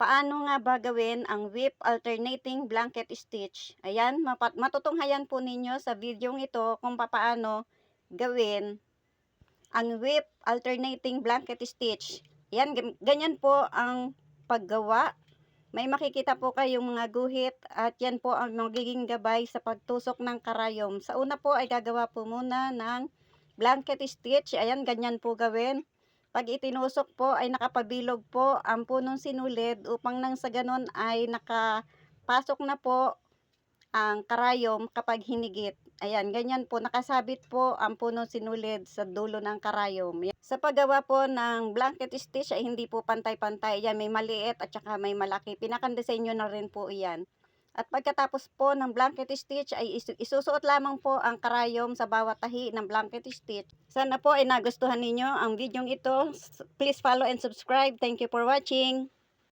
Paano nga ba gawin ang whip alternating blanket stitch? Ayan, matutunghayan po ninyo sa video ito kung paano gawin ang whip alternating blanket stitch. Ayan, ganyan po ang paggawa. May makikita po kayong mga guhit at yan po ang magiging gabay sa pagtusok ng karayom. Sa una po ay gagawa po muna ng blanket stitch. Ayan, ganyan po gawin. Pag itinusok po ay nakapabilog po ang punong sinulid upang nang sa ganon ay nakapasok na po ang karayom kapag hinigit. Ayan, ganyan po, nakasabit po ang punong sinulid sa dulo ng karayom. Sa paggawa po ng blanket stitch ay hindi po pantay-pantay. Yan, may maliit at saka may malaki. Pinakandisenyo na rin po iyan. At pagkatapos po ng blanket stitch ay isusuot lamang po ang karayom sa bawat tahi ng blanket stitch. Sana po ay nagustuhan ninyo ang video ito. Please follow and subscribe. Thank you for watching.